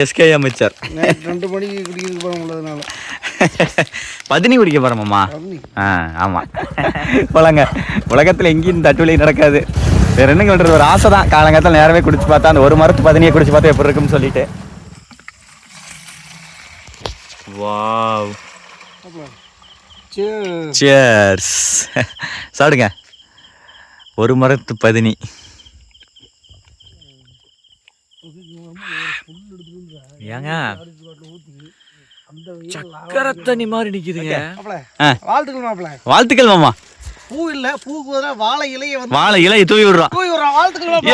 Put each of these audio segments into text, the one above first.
SK அமைச்சர் 2 மணிக்கு குடிக்கிறதுக்கு போகிறோம்ன்றதுனால பதினி குடிக்க போகிறோமாம்மா. ஆமாம் போலாங்க. உலகத்தில் எங்கேயும் இந்த தட்டுவலி நடக்காது. வேறு என்ன பண்ணுறது, ஒரு ஆசை தான். காலங்காலத்தில் நேரமே குடிச்சு பார்த்தா அந்த ஒரு மரத்து பதினியை குடிச்சு பார்த்தா எப்படி இருக்குன்னு சொல்லிட்டு. Wow, cheers. சாப்பிடுங்க. ஒரு மரத்து பதினி. ஏங்க சக்கரை தண்ணி மாதிரி நிக்குதுங்க. வாழ்த்துக்கள் மாமா. பூ இல்ல, பூக்கு பதிலா வாழை இலையை வந்து வாழை இலையை தூவி விடுறோம். வாழ்த்துக்கள்.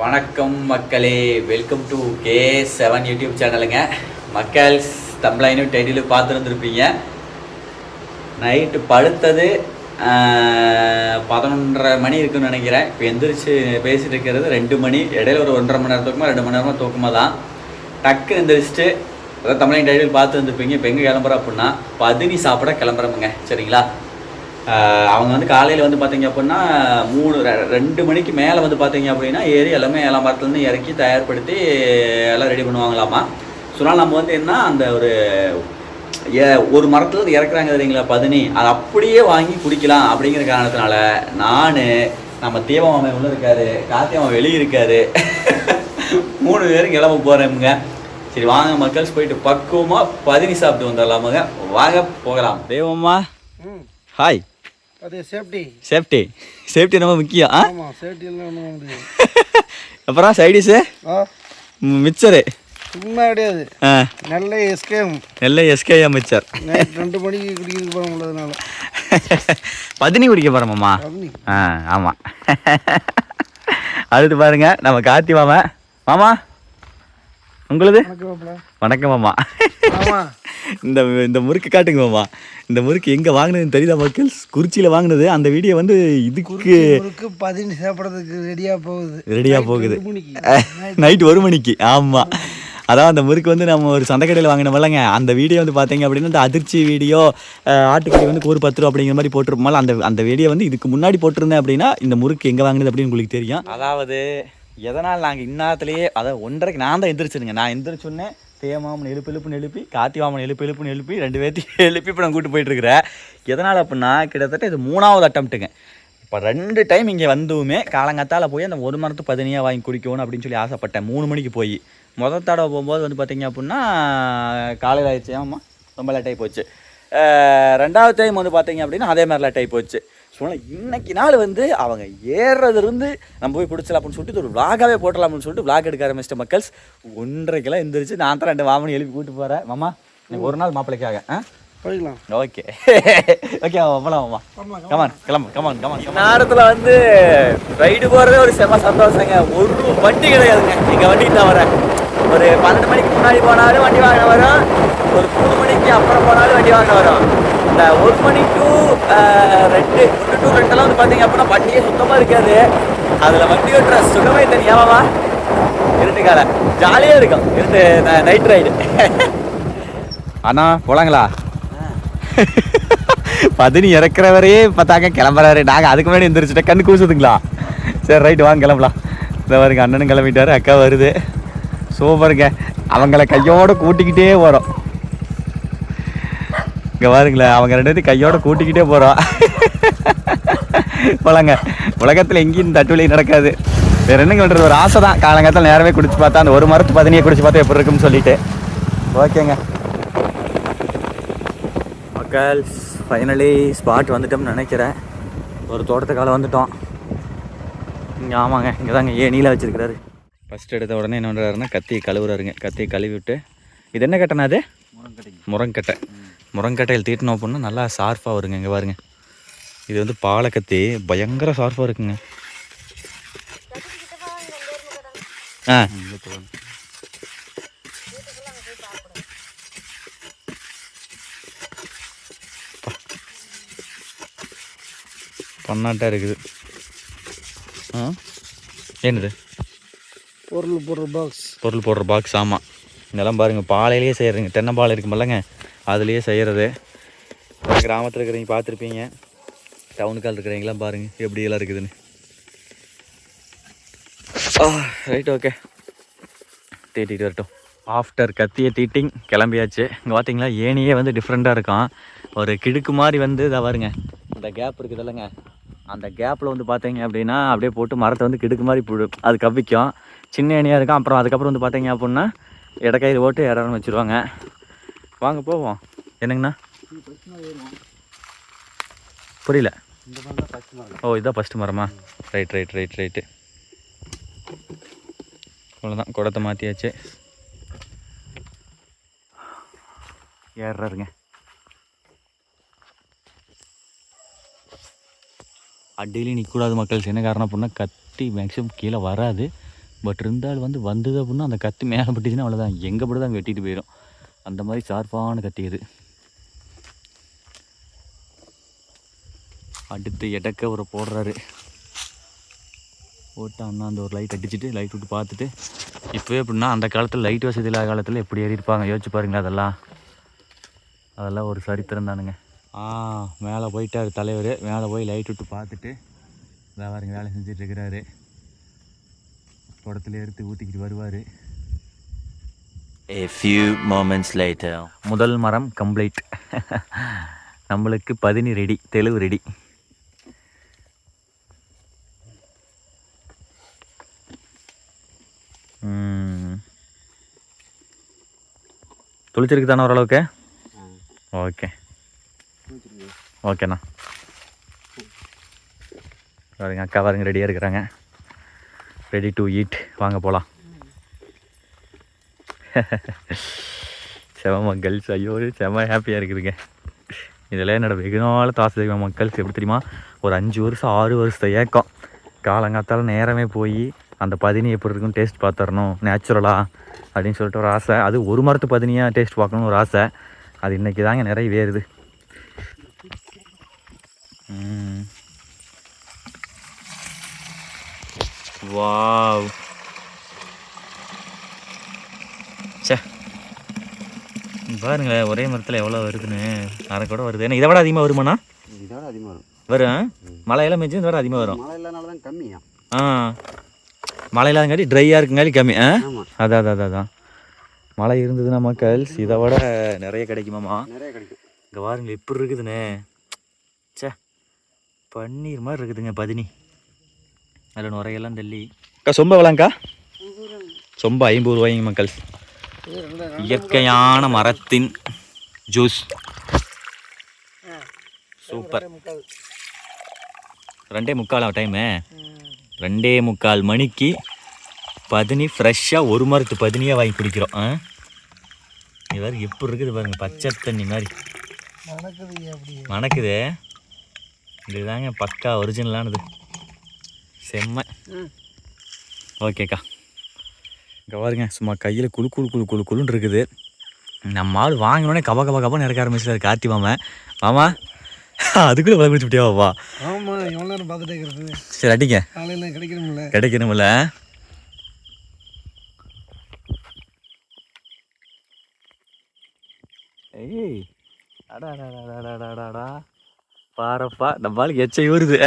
வணக்கம் மக்களே, வெல்கம் டு K7 யூடியூப் சேனலுங்க. மக்கள் தம்ப்லைனும் டைட்டிலும் பார்த்துருந்துருப்பீங்க. நைட்டு படுத்தது 11:30 மணி இருக்குன்னு நினைக்கிறேன். இப்போ எந்திரிச்சு பேசிட்டு இருக்கிறது 2 மணி. இடையில ஒரு 1.5 மணி நேரம் தூக்கமாக 2 மணி நேரமாக தூக்கமாக தான். டக்கு எந்திரிச்சிட்டு அதாவது தமிழ் டைட்டில் பார்த்து வந்துருப்பீங்க. இப்போ எங்கே கிளம்புறோம் அப்படின்னா பதினி சாப்பிட கிளம்புறோமுங்க. சரிங்களா? அவங்க வந்து காலையில் வந்து பார்த்தீங்க அப்படின்னா 2 மணிக்கு மேலே வந்து பார்த்தீங்க அப்படின்னா ஏறி எல்லாமே ஏழாம் மரத்துலேருந்து இறக்கி தயார்படுத்தி எல்லாம் ரெடி பண்ணுவாங்களாமா. ஸோ நம்ம வந்து என்ன அந்த ஒரு மரத்துலேருந்து இறக்குறாங்க தெரியுங்களா பதினி, அதை அப்படியே வாங்கி குடிக்கலாம் அப்படிங்கிற காரணத்தினால நம்ம தீபமாமை உள்ள இருக்காரு, காத்தியம்மா வெளியே இருக்காரு, 3 பேரும் கிளம்ப போகிறோமுங்க. சரி வாங்க மக்கள்ஸ், போயிட்டு பக்குவமாக பதினி சாப்பிட்டு வந்துடலாமுங்க. வாங்க போகலாம். தேவம்மா ஹாய். அது சேஃப்டி ரொம்ப முக்கியம். அப்புறம் சைடிஸு மிக்சரு சும்மா கிடையாது, நல்ல எஸ்கே அமைச்சர் 2 மணிக்கு குடிக்கிறதுக்கு போகிறோம்ன்றதுனால பதினி குடிக்க போகிறோமாம்மா. ஆமாம். அடுத்து பாருங்க நம்ம கார்த்தி மாமா உங்களுது. வணக்கம் மாமா. இந்த முறுக்கு காட்டுங்க மாமா. இந்த முறுக்கு எங்கே வாங்கினதுன்னு தெரியுதா மக்கள்? குறிச்சியில் வாங்கினது. அந்த வீடியோ வந்து இதுக்கு பதினி சாப்பிட்றதுக்கு ரெடியாக போகுது நைட் 1 மணிக்கு. ஆமாம், அதான் அந்த முறுக்கு வந்து நம்ம ஒரு சந்தைக்கடையில் வாங்கினோம்லங்க. அந்த வீடியோ வந்து பார்த்தீங்க அப்படின்னா இந்த அதிர்ச்சி வீடியோ, ஆட்டுக்கறி வந்து ஒரு 10 ரூபா அப்படிங்கிற மாதிரி போட்டிருப்போம்ல. அந்த வீடியோ வந்து இதுக்கு முன்னாடி போட்டிருந்தேன் அப்படின்னா இந்த முறுக்கு எங்கே வாங்கினது அப்படின்னு உங்களுக்கு தெரியும். அதாவது எதனால் நாங்கள் இந்நேரத்துலேயே அதாவது 1:30க்கு நான் தான் எந்திரிச்சிருங்க. நான் எந்திரிச்சோன்னே தேமாமன் எழுப்புன்னு எழுப்பி, கார்த்தி மாமன் எழுப்புன்னு எழுப்பி 2 பேர்த்தையும் எழுப்பி இப்போ நான் கூப்பிட்டு போயிட்டுருக்கிறேன். எதனால் அப்படின்னா கிட்டத்தட்ட இது 3வது அட்டம்ப்ட்டுங்க. இப்போ 2 டைம் இங்கே வந்துமே காலங்காத்தால் போய் அந்த ஒரு மரத்து பதினியாக வாங்கி குடிக்கணும் அப்படின்னு சொல்லி ஆசைப்பட்டேன். 3 மணிக்கு போய் முதல் தடவை போகும்போது வந்து பார்த்தீங்க அப்படின்னா காலையில் ஆயிடுச்சு. ஆமாம், ரொம்ப லேட்டாகி போச்சு. 2வது டைம் வந்து பார்த்தீங்க அப்படின்னா அதே மாதிரி லேட்டாகி போச்சு. ஸோ இன்னைக்கு நாள் வந்து அவங்க ஏறுறதுலேருந்து நம்ம போய் பிடிச்சலாம் அப்படின்னு சொல்லிட்டு ஒரு விளாகாகவே போட்டலாம் அப்படின்னு சொல்லிட்டு விளாக் எடுக்க ஆரம்பிச்சிட்ட மக்கள்ஸ். 1:30க்கெல்லாம் எந்திரிச்சு நான் தான் 2 வாமனி எழுப்பி கூப்பிட்டு போகிறேன். மாமா இன்னைக்கு ஒரு நாள் மாப்பிள்ளைக்காக போய்க்கலாம். ஓகே போகலாமாம்மா. கமான். நேரத்தில் வந்து ரைடு போகிறதே ஒரு செம சந்தோஷங்க. ஒரு வண்டி கிடையாதுங்க. எங்கள் வண்டிக்கு தான் வரேன். ஒரு 12 மணிக்கு முன்னாடி போனாலும் வண்டி வாங்க வரும், ஒரு 3 மணிக்கு அப்புறம் போனாலும் வண்டி வாங்க வரும். இந்த 1 மணி டு 2 வந்து பார்த்தீங்க அப்படின்னா வண்டியே சுத்தமாக இருக்காது. அதில் வண்டி ஓட்டுற சுகமே தனியாவா இருட்டு கால ஜாலியாக இருக்கும். இருட்டு நைட் ரைடு. அண்ணா போலாங்களா? பதினி இறக்குறவரையே பார்த்தாங்க கிளம்புறாரு. நாங்கள் அதுக்கு முன்னாடி எந்திரிச்சிட்டேன். கண்ணு கூசுதுங்களா? சரி ரைட்டு வாங்க கிளம்பலாம். இந்த பாருங்க அண்ணனும் கிளம்பிட்டாரு, அக்கா வருது. சூப்பருங்க. அவங்கள கையோடு கூட்டிக்கிட்டே போகிறோம். இங்கே பாருங்களேன், அவங்க 2 பேரும் கையோடு கூட்டிக்கிட்டே போகிறோம். போலாங்க. உலகத்தில் எங்கேயும் இந்த தட்டுவலி நடக்காது. வேறு என்ன பண்ணுறது, ஒரு ஆசை தான். காலங்காலத்தில் நேரமே குடிச்சு பார்த்தா அந்த ஒரு மரத்து பதினியை குடிச்சு பார்த்தா எப்படி இருக்குன்னு சொல்லிட்டு. ஓகேங்க மக்கள், ஃபைனலி ஸ்பாட் வந்துட்டோம்னு நினைக்கிறேன். ஒரு தோட்டத்துக்கால வந்துட்டோம். இங்கே ஆமாங்க, இங்கே தாங்க ஏனியில் வச்சுருக்கிறாரு. ஃபஸ்ட் எடுத்த உடனே என்ன பண்ணுறாருன்னா கத்தியை கழுவுறாருங்க. கத்தியை கழுவி விட்டு, இது என்ன கட்டைனா? அது முரங்கட்டை. முரங்கட்டையில் தீட்டினோம் அப்படின்னா நல்லா ஷார்ப்பாக வருங்க. இங்கே பாருங்க, இது வந்து பாலை கத்தி பயங்கர ஷார்ப்பாக இருக்குங்க. பண்ணாட்டா இருக்குது. என்னது? பொருள் போடுற பாக்ஸ். ஆமாம், இதெல்லாம் பாருங்கள் பாலையிலேயே செய்கிறதுங்க. தென்னம்பாலை இருக்குமில்லங்க, அதுலேயே செய்கிறது. கிராமத்தில் இருக்கிறவங்க பார்த்துருப்பீங்க. டவுனுக்கால் இருக்கிறவங்களாம் பாருங்கள் எப்படி எல்லாம் இருக்குதுன்னு. ரைட், ஓகே, தீட்டிட்டு வரட்டும். ஆஃப்டர் கத்தியை தீட்டிங் கிளம்பியாச்சு. இங்கே பார்த்தீங்களா ஏனியே வந்து டிஃப்ரெண்ட்டாக இருக்கும். ஒரு கிடுக்கு மாதிரி வந்து இதை வருங்க, இந்த கேப் இருக்குது இல்லைங்க, அந்த கேப்பில் வந்து பார்த்தீங்க அப்படின்னா அப்படியே போட்டு மரத்தை வந்து கிடுக்கு மாதிரி அது கவ்விக்கும். சின்ன ஏனியாக இருக்கும். அப்புறம் அதுக்கப்புறம் வந்து பார்த்தீங்க அப்படின்னா இடக்கயிறு போட்டு இடம்னு வச்சுருவாங்க. வாங்க போவோம். என்னங்கண்ணா புரியல? ஓ, இதுதான் ஃபஸ்ட்டு மரமா? ரைட்டு. அவ்வளோதான், குடத்தை மாற்றியாச்சு. ஏறுறாருங்க. அடியிலையும் நிற்கக்கூடாது மக்கள். என்ன காரணம் அப்படின்னா கத்தி மேக்ஸிமம் கீழே வராது. பட் இருந்தாலும் வந்தது அப்படின்னா அந்த கத்தி மேலே பட்டுச்சுன்னா அவ்வளோதான், எங்கே பட்டு தான் வெட்டிட்டு போயிடும். அந்த மாதிரி ஷார்ப்பான கத்தி இது. அடுத்து இடக்க ஒரு போடுறாரு. போட்டு அண்ணா அந்த ஒரு லைட் அடிச்சுட்டு லைட் விட்டு பார்த்துட்டு, இப்போவே எப்படின்னா அந்த காலத்தில் லைட் வசதி இல்லாத காலத்தில் எப்படி ஏறியிருப்பாங்க யோசிச்சு பாருங்களா. அதெல்லாம் ஒரு சரித்திரம் தானுங்க. மேலே போயிட்டார் தலைவர். மேலே போய் லைட் விட்டு பார்த்துட்டு வியாபாரிங்க வேலை செஞ்சுட்டு இருக்கிறாரு. குடத்துல எடுத்து ஊற்றிக்கிட்டு வருவார். A few moments later. முதல் மரம் கம்ப்ளீட். நம்மளுக்கு 10 ரெடி, தெளிவு ரெடி. துளிச்சிருக்கு தானே ஓரளவுக்கு? ஓகேண்ணா. பாருங்க அக்கா பாருங்க ரெடியாக இருக்கிறாங்க. Ready to eat. வாங்க போகலாம். செம மக்கள்ஸ், ஐயோ செம ஹாப்பியாக இருக்குதுங்க. இதெல்லாம் என்னோட வெகு நாள் தாசை மக்கள்ஸ். எப்படி தெரியுமா, ஒரு 5 வருஷம் 6 வருஷத்தை ஏக்கம். காலங்காத்தால் நேரமே போய் அந்த பதினி எப்படி இருக்குன்னு டேஸ்ட் பார்த்துடணும் நேச்சுரலாக அப்படின்னு சொல்லிட்டு ஒரு ஆசை. அது ஒரு மரத்து பதினியாக டேஸ்ட் பார்க்கணுன்னு ஒரு ஆசை. அது இன்றைக்கி தாங்க நிறைய வேறுது. வாவ், சே பாருங்களேன் ஒரே மரத்தில் எவ்வளோ வருதுன்னு. அரை கூட வருது. ஏன்னா இதை விட அதிகமாக வருமாண்ணா? இதோட அதிகமாக வரும். மழையெல்லாம் மெஞ்சு இதோட அதிகமாக வரும். மழை இல்லாதனால தான் கம்மியா? மழை இல்லாதங்காட்டி ட்ரையாக இருக்குங்காட்டி கம்மி. அதான் மழை இருந்ததுன்னா மக்கள் இதை விட நிறைய கிடைக்குமாம்மா. நிறைய கிடைக்கும். இங்கே பாருங்களேன் எப்படி இருக்குதுண்ணே. சே பன்னீர் மாதிரி இருக்குதுங்க பதினி. அதில் நுரையெல்லாம் தள்ளி. அக்கா சொம்ப எவ்வளோங்க்கா? சொம்ப 50 ரூபாய்ங்க மக்கள். இயற்கையான மரத்தின் ஜூஸ் சூப்பர். 2:45 டைமு. 2:45 மணிக்கு பதினி ஃப்ரெஷ்ஷாக ஒரு மரத்து பதினியாக வாங்கி குடிக்கிறோம். இது வேறு எப்படி இருக்குது பாருங்க, பச்சை தண்ணி மாதிரி மணக்குது. இதுதாங்க பக்கா ஒரிஜினலானது. செம்ம. ஓகேக்கா. இங்கே பாருங்க சும்மா கையில் குழுன்னு இருக்குது. நம்ம ஆள் வாங்கினோடனே கபன்னு இறக்க ஆரம்பிச்சிட்டாரு கார்த்தி மாமா. அதுக்குள்ளே வள குடிச்சு விட்டியாவா? ஆமாம், எவ்வளோ நேரம் பார்த்துட்டே இருக்கிறது. சரி அடிங்க, கிடைக்கணும்ல. ஏய் அடாடாடாடாடாடா பாரப்பா, நம்மளுக்கு எச்சை ஊறுது.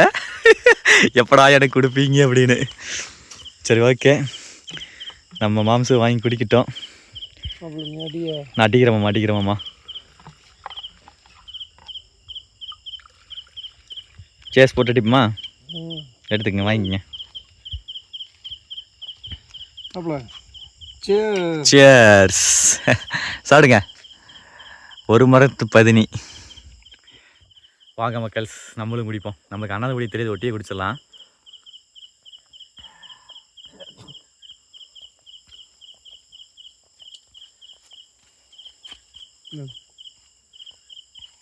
எப்படா எனக்கு கொடுப்பீங்க அப்படின்னு. சரி ஓகே, நம்ம மாம்சம் வாங்கி குடிக்கிட்டோம். நான் அடிக்கிறேம்மா. சேஸ் போட்டு அடிப்புமா? எடுத்துக்கங்க, வாங்கிக்கங்க. சேர்ஸ். சாப்பிடுங்க. ஒரு மரத்து பதினி. வாங்க மக்கள்ஸ், நம்மளும் குடிப்போம். நம்மளுக்கு அண்ணாத குடி தெரியுது, ஒட்டியே குடிச்சிடலாம்.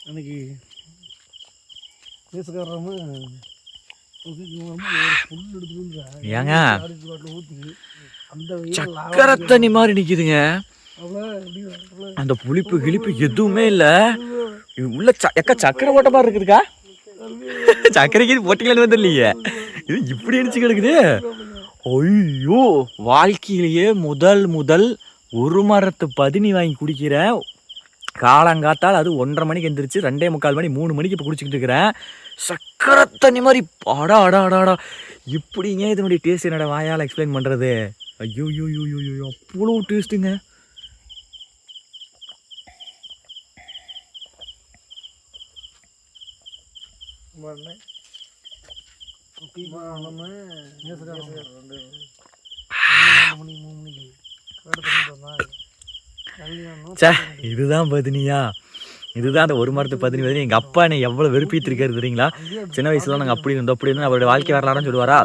அன்னைக்கு ஏங்க சக்கரை தண்ணி மாதிரி நிக்குதுங்க. அந்த புளிப்பு கிளிப்பு எதுவுமே இல்ல. உள்ள சக்கரை போட்ட மாதிரி இருக்குதுக்கா. சக்கரைக்கு போட்டிங்களான்னு வந்து இல்லையே, இது இப்படி அடிச்சு கிடக்குது. ஐயோ, வாழ்க்கையிலேயே முதல் ஒரு மரத்து பதினி வாங்கி குடிக்கிறேன். காலங்காத்தால் அது 1:30 மணிக்கு எந்திரிச்சு 2:45 மணி 3 மணிக்கு இப்போ குடிச்சிக்கிட்டு இருக்கிறேன். சக்கரை தண்ணி மாதிரி அடா அடா அடா அடா. இப்படிங்க இதனுடைய டேஸ்ட் என்னோட வாயால் எக்ஸ்பிளைன் பண்ணுறது. ஐயோ யோ யோ யோ யோ அவ்வளோ டேஸ்ட்டுங்க. சே இதுதான் பதினியா, இதுதான் அந்த ஒரு மரத்து பதினி பதினி. எங்கள் அப்பா என்னை எவ்வளோ வெறுப்பித்திருக்காரு தெரியுங்களா? சின்ன வயசுல நாங்கள் அப்படி இருந்தோம் அப்படி இருந்தோம். அவருடைய வாழ்க்கை வரலாறுன்னு சொல்லுவாரா?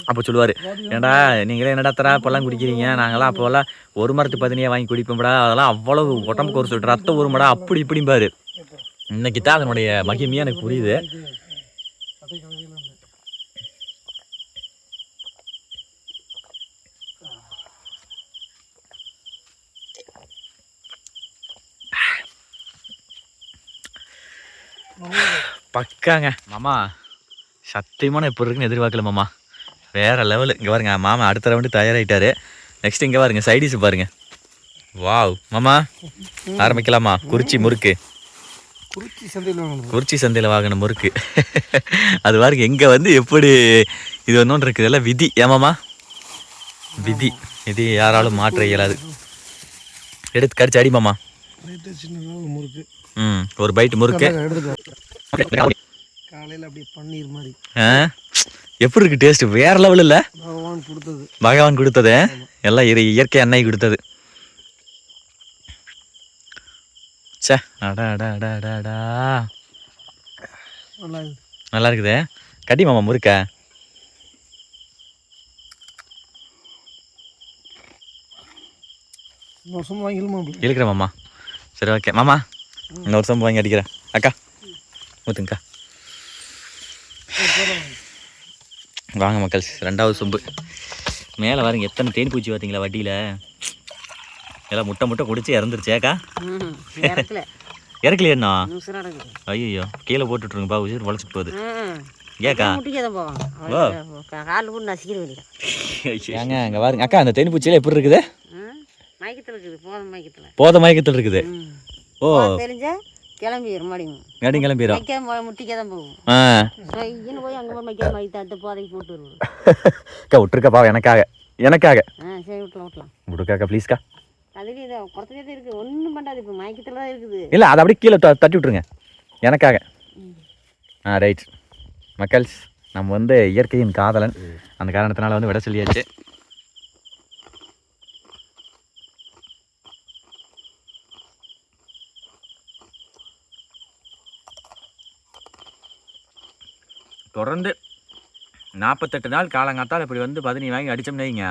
அப்போ சொல்லுவார், ஏன்டா நீங்களே என்னடா தரா இப்போல்லாம் குடிக்கிறீங்க, நாங்களாம் அப்போல்லாம் ஒரு மரத்து பதினியை வாங்கி குடிப்போம்டா, அதெல்லாம் அவ்வளோ உடம்புக்கு ஒரு சொல்லிட்டு ரத்தம் ஊறுமடா அப்படி இப்படிம்பாரு. இன்னைக்கு தான் அதனுடைய மகிமையாக எனக்கு புரியுது. பக்காங்க மாமா, சத்தியமான எப்படி இருக்குன்னு எதிர்பார்க்கல மாமா. வேற லெவலு. இங்கே பாருங்க மாமா அடுத்த ரவுண்டு தயாராகிட்டாரு. நெக்ஸ்ட் இங்கே பாருங்க சைடிஸ் பாருங்க. வாவ் மாமா ஆரம்பிக்கலாமா? குறிச்சி முறுக்கு, குறிச்சி சந்தையில் வாங்கின முறுக்கு. அது பாருங்க எங்கே வந்து எப்படி இது ஒன்று இருக்குது. எல்லாம் விதி ஏமாமா, விதி. இது யாராலும் மாற்ற இயலாது. எடுத்து கடிச்சு அடி மாமா. ஒரு பைட் முறுக்கு காலையில் அப்படியே பன்னீர் மாதிரி. எப்படி இருக்கு டேஸ்ட்? வேற லெவல் இல்ல? பகவான் கொடுத்தது, பகவான் கொடுத்தது. எல்லாம் இயற்கை எண்ணெய் கொடுத்தது. சே அடா அடா அடா அடா அடா, நல்லா இருக்குது. கட்டி மாமா முறுக்க. வருஷம் வாங்கிக்கலாமா? இழுக்கிறேன் மாமா. சரி ஓகே மாமா, இன்னொரு சம்பு வாங்கி அடிக்கிறேன். அக்கா ஊற்றுங்கக்கா. வாங்க மக்கள், ரெண்டாவது சொம்பு. மேலே பாருங்க எத்தனை தேன் பூச்சி பார்த்தீங்களா வட்டியில். எல்லாம் முட்டை முட்டை குடிச்சு இறந்துருச்சேக்கா. இறக்கலையா? ஐயோ கீழே போட்டுட்ருங்கப்பா, உயிர் உழைச்சிட்டு போகுது. ஏக்கா ஏங்க அங்கே பாருங்க அக்கா, அந்த தேன் பூச்சியில் எப்படி இருக்குது? போத மயக்கத்தில் இருக்குது. ஓ கிளம்பிடும் மேடம் கிளம்பிடும். முட்டிக்கதான் போகும். போய் அங்கே போய் போதைக்கு போட்டு வருவோம். அக்கா விட்டுருக்கப்பா எனக்காக, எனக்காக சரி விட்டுலாம் விட்டுலாம் விடுக்காக்கா ப்ளீஸ்க்கா. அதுலேயே இதை குறைச்சதே இருக்குது, ஒன்றும் பண்ணாது. இப்போ மயக்கத்தில் தான் இருக்குது. இல்லை அதை அப்படியே கீழே தட்டி விட்ருங்க எனக்காக. ரைட் மக்கள்ஸ், நம்ம வந்து இயற்கையின் காதலன், அந்த காரணத்தினால வந்து விட சொல்லியாச்சு. தொடர்ந்து 48 நாள் காலங்காத்தால் இப்படி வந்து பதினி வாங்கி அடித்தோம்னு வைங்க,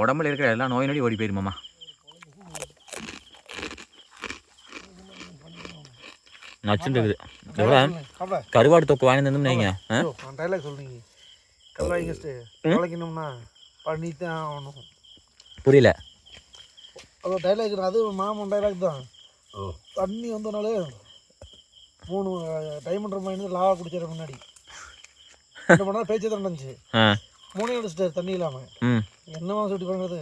உடம்புல இருக்கிற எல்லா நோய் நொடி ஓடி போயிருமாம்மா. நச்சுருக்குது. எவ்வளோ கருவாடு தொக்கு வாங்கி தந்தோம்னு வைங்க. புரியல. அது மாமன் டைலாக் தான். தண்ணி வந்தனால 3 டைமண்ட் ரூபாய் லாவா குடிச்சிட முன்னாடி 2 மணி நேரம் பேச்சு தான் இருந்துச்சு. 3 அடிச்சிட்டாரு தண்ணி இல்லாமல். என்னமா சுட்டி பண்ணுறது,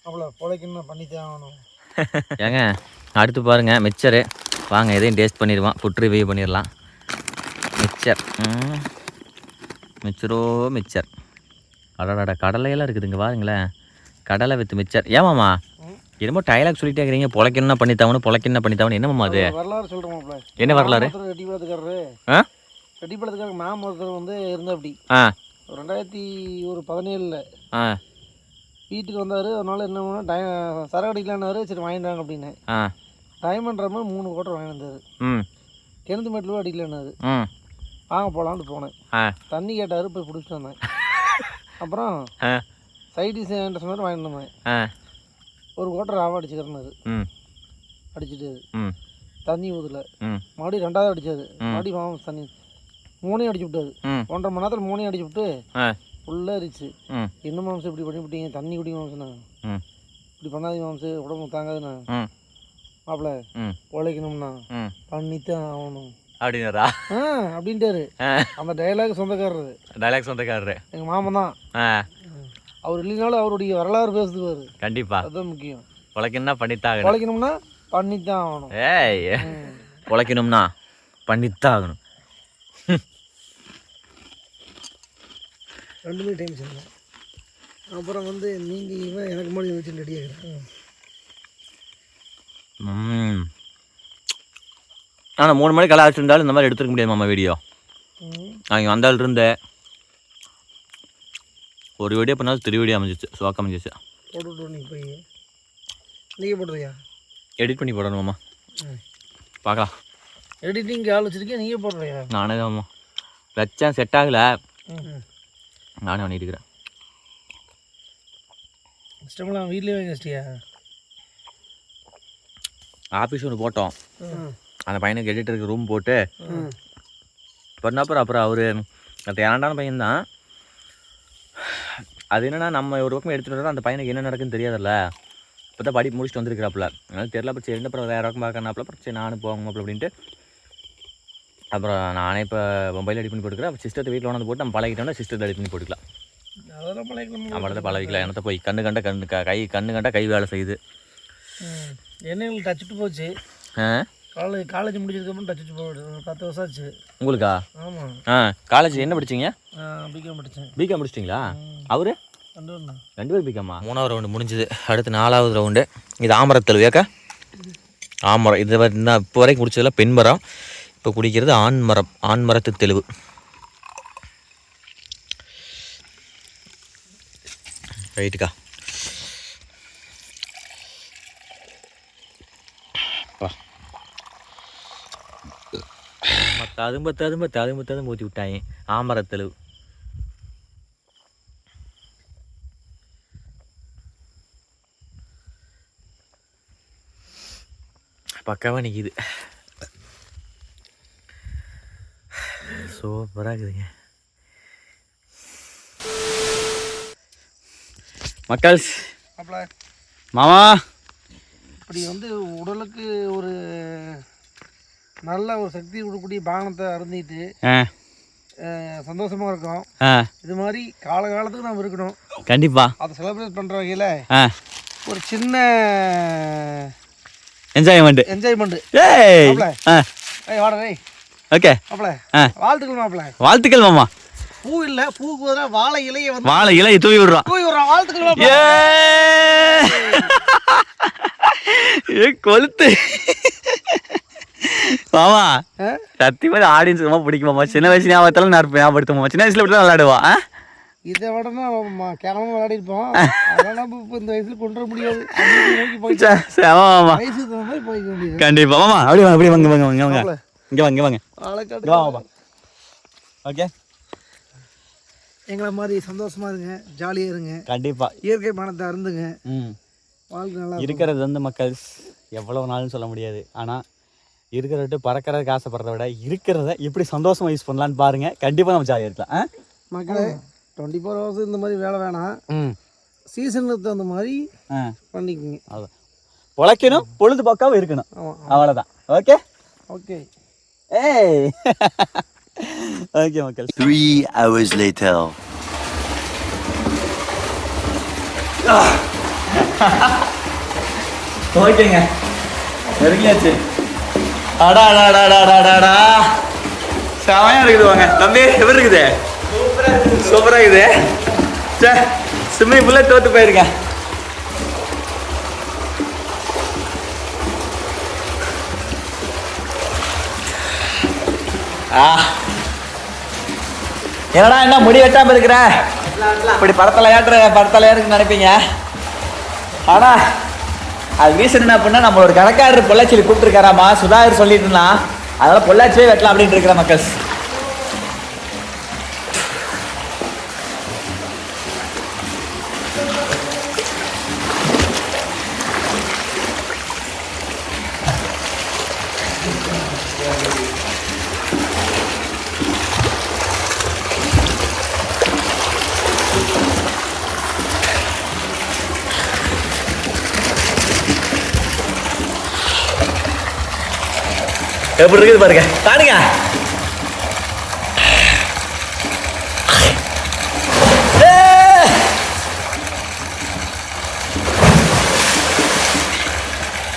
அவ்வளோ பொழைக்கணும் பண்ணித்தான் ஆகணும். ஏங்க அடுத்து பாருங்க மிக்சரு. வாங்க எதையும் டேஸ்ட் பண்ணிடுவோம், ஃபுட் ரிவ்யூ பண்ணிடலாம். மிக்சர், மிக்சரோ மிக்சர். அடடா கடலையெல்லாம் இருக்குதுங்க பாருங்களேன். கடலை வித் மிக்சர். ஏமாம்மா என்னமோ டைலாக் சொல்லிட்டே இருக்கிறீங்க, பொழைக்கணும்னா பண்ணித்தாவணும், பொழைக்கணும்னா பண்ணித்தாவணும். என்னம்மா அது வரலாறு சொல்கிறோம். என்ன வரலாறு? ரெட்டிப்பாளத்துக்காரரு ரெட்டிப்பாளத்துக்காரங்க மாமன் ஒருத்தர் வந்து இருந்தா அப்படி 2017 வீட்டுக்கு வந்தார். அதனால என்ன பண்ணா சரக்கு அடிக்கலான்னாரு. சரி வாங்கிட்டாங்க அப்படின்னு டைமண்ட் ரம்ம 3 கோட்டை வாங்கி வந்தார். கிணத்து மேட்டில் அடிக்கலான்னாரு. வாங்க போகலான்ட்டு போனேன். தண்ணி கேட்டார், போய் பிடிச்சிட்டு வந்தேன். அப்புறம் சைடிஸ் என்கிட்ட சொன்னார், வாங்கிட்டு வந்தேன். 1 கோட்டை ராவா அடிச்சுக்கிறேன்னாரு. அடிச்சுட்டு தண்ணி ஊதல. மறுபடியும் 2வது அடிச்சாரு. மறுபடியும் மாமன் தண்ணி 3 அடிச்சு விட்டாரு. 1.5 மணி நேரத்தில் 3 அடிச்சு விட்டு ஃபுல்லாக இருந்துச்சு. என்ன மாம்சம் இப்படி பண்ணி விட்டீங்க, தண்ணி குடி மாம்சண்ணா, இப்படி பண்ணாதீங்க மாம்சு, உடம்பு தாங்காதுண்ணா, மாப்பிள்ள உழைக்கணும்னா பண்ணித்தான் ஆகணும் அப்படின்னாரா? அப்படின்ட்டாரு. அந்த டைலாக் சொந்தக்காரரு எங்கள் மாமன் தான். அவர் இல்லைனாலும் அவருடைய வரலாறு பேசுவார். கண்டிப்பாக அதுதான் முக்கியம். உழைக்கணும்னா பண்ணித்தான், உழைக்கணும்னா பண்ணித்தான் ஆகணும். உழைக்கணும்னா பண்ணித்தான் ஆகணும். 2 மணி டைம் சொன்னேன். அப்புறம் வந்து நீங்கள் இவன் எனக்கு முன்னாடி வச்சு ரெடி ஆகிறேன். ஆனால் 3 மணிக்கு கலை ஆச்சுருந்தாலும் இந்த மாதிரி எடுத்துருக்க முடியாது மாமா வீடியோ. அங்கே வந்தால் இருந்தேன் ஒரு வீடியோ பண்ணாலும் 3 வீடியோ அமைஞ்சிச்சு, சோக்க அமைஞ்சிச்சு. போட்டுவிட்டு நீங்கள் போய் நீங்கள் போடுறியா? எடிட் பண்ணி போடணும் மாமா, பார்க்கலாம். எடிட்டிங் ஆள் வச்சுருக்கேன், நீங்கள் போடுறியா? நானே தான் மாமா வச்சேன், செட் ஆகலை, நானே பண்ணிட்டு இருக்கிறேன். இஷ்டமெல்லாம் வீட்லேயே வாங்கி வச்சிட்டியா? ஆஃபீஸ் ஒன்று போட்டோம், அந்த பையனுக்கு எடிட்டருக்கு ரூம் போட்டு பண்ணப்பறம் அப்புறம் அவர் அந்த ஏண்டான பையன்தான். அது என்னென்னா நம்ம ஒரு பக்கம் எடுத்துகிட்டு வந்தால் அந்த பையனுக்கு என்ன நடக்குன்னு தெரியாதுல்ல. இப்போ தான் படிப்பு முடிச்சுட்டு வந்துருக்கிறாப்புல, அதனால தெரியல. அப்புறம் சரி அப்புறம் வேறு பக்கம் பார்க்கறாப்புல, அப்புறம் சரி நானும் போகணும் அப்படின்ட்டு அப்புறம் நானே இப்போ மொபைல் எடிட் பண்ணி போட்டுக்கிறேன். அப்போ சிஸ்டத்தை வீட்டில் கொண்டு போட்டு நம்ம பழகிட்டோம்னா சிஸ்டத்தை எடிட் பண்ணி போட்டுக்கலாம். அதெல்லாம் பழகிக்கலாம், நம்மளதான் பழகிக்கலாம். என்னத்தை போய் கண்ணு கண்ட கை வேலை செய்யுது. என்ன எங்களுக்கு டச்சுட்டு போச்சு. காலேஜ் முடிச்சதுக்கப்புறம் டச்சு போகுது. 10 வருஷம் ஆச்சு. உங்களுக்கா? ஆமாம். காலேஜ் என்ன படிச்சிங்க? பிகாம் படித்தேன். பிகாம் முடிச்சிட்டிங்களா? அவரு 2 பேர் பிகாமா? 3வது ரவுண்டு முடிஞ்சுது, அடுத்து 4வது ரவுண்டு. இது ஆமரத்தல் வேக்கா, ஆமரம். இது இப்போ வரைக்கும் குடிச்சதில் பெண் மரம், இப்போ குடிக்கிறது ஆண் மரம், ஆண் மரத்து தெளிவு. ரைட்டுக்கா. ததும்ப ஊற்றி விட்டாங்க ஆமரத்தெழுவு. பக்காவாக நிற்கிது, சூப்பராக இருக்குதுங்க மக்கள். மாமா இப்படி வந்து உடலுக்கு ஒரு நல்ல ஒரு சக்தி கொடுக்கக்கூடிய பானத்தை அருந்திட்டு சந்தோஷமாக இருக்கும். இது மாதிரி காலகாலத்துக்கு நம்ம இருக்கணும் கண்டிப்பாக. அதை செலிப்ரேட் பண்ணுற வகையில் ஒரு சின்ன என்ஜாய்மெண்ட். ஓகே, வாழ்த்துக்கள் மாப்பிள்ள. வாழ்த்துக்கள் மாமா. பூ இல்லை, பூக்கு பதிலாக வாழை இலையை வந்து வாழை இலையை தூவி விடுறோம். வாழ்த்துக்கள் கொளுத்து மாமா. சத்தியமா ஆடியன்ஸ் ரொம்ப பிடிக்கும் மாமா. சின்ன வயசு ஞாபகத்தாலும் ஞாபகப்படுத்தும் மாமா. சின்ன வயசுல இப்படி விளையாடுவா. இதை விட கேவலமாக விளையாடிருப்போம். அதெல்லாம் இப்போ இந்த வயசுல கொண்டு வர முடியாது. வயசு மாதிரி போய்க்க முடியாது. கண்டிப்பா மாமா. அப்படி வாங்க இங்கே வாங்க. ஓகே, எங்களை மாதிரி சந்தோஷமா இருங்க, ஜாலியாக இருங்க. கண்டிப்பாக இயற்கை மனத்தை அருந்துங்க. வாழ்க்கை நல்லா இருக்கிறது வந்து மக்கள் எவ்வளோ நாள்னு சொல்ல முடியாது. ஆனால் இருக்கிறத பறக்கிறதுக்கு ஆசைப்படுறத விட இருக்கிறத எப்படி சந்தோஷமாக யூஸ் பண்ணலான்னு பாருங்கள். கண்டிப்பாக நம்ம ஜாலியாக இருக்கலாம். மக்களே 24 ஹவர்ஸ் இந்த மாதிரி வேலை வேணாம். சீசனுக்கு தகுந்த மாதிரி பண்ணிக்கோங்க. அதான் உழைக்கணும், பொழுதுபோக்காகவும் இருக்கணும். அவ்வளோதான். ஓகே ஏய் ஓகே மக்கள். 3 hours later. ஓகேங்க, நெருங்கியாச்சு. அடாடாடாடாடாடா செமையாக இருக்குது. வாங்க தம்பி, எப்படி இருக்குது? சூப்பராக இருக்குது. சே, ஸ்விம்மிங் பூல்ல தோற்று போயிருங்க. என்னடா என்ன முடி வெட்டாமல் இருக்கிற? இப்படி படத்தலையாட்டுன்னு நினைப்பீங்க. ஆனால் அது ரீசன் என்ன அப்படின்னா, நம்ம ஒரு கணக்காரர் பொள்ளாச்சியில் கூப்பிட்டுருக்காராமா, சுதாகர் சொல்லிட்டு இருந்தான். அதனால் பொள்ளாச்சியே வெட்டலாம் அப்படின்ட்டு இருக்கிற மக்கள். எப்படி இருக்குது பாருங்க, தானுங்க.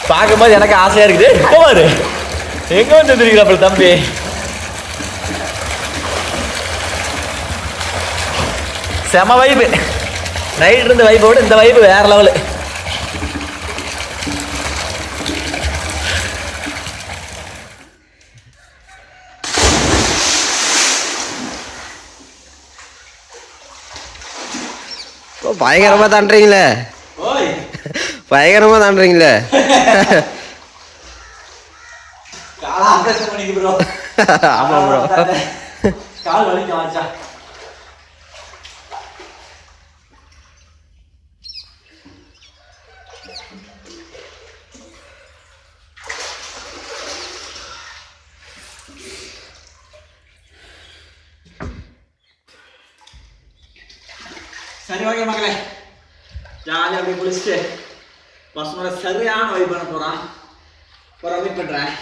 பார்க்கும்போது எனக்கு ஆசையா இருக்குது. பாரு எங்க வந்து தெரியுறாப்புல தம்பி. செம வைப்பு. நைட் இருந்த வைப்போட இந்த வைப்பு வேற லெவலு. பயங்கரமா தாண்டுறீங்களே, பயங்கரமா தாண்டுறீங்களே. ஆமா ப்ரோ. கால் வலிக்க வாச்சா. சரி ஓகே மக்களே, ஜாலியாக அப்படியே குளிச்சுட்டு பசங்களோட சரியான வைப் பண்ண போகிறான். ஒரு மீட் பண்ணுறேன்.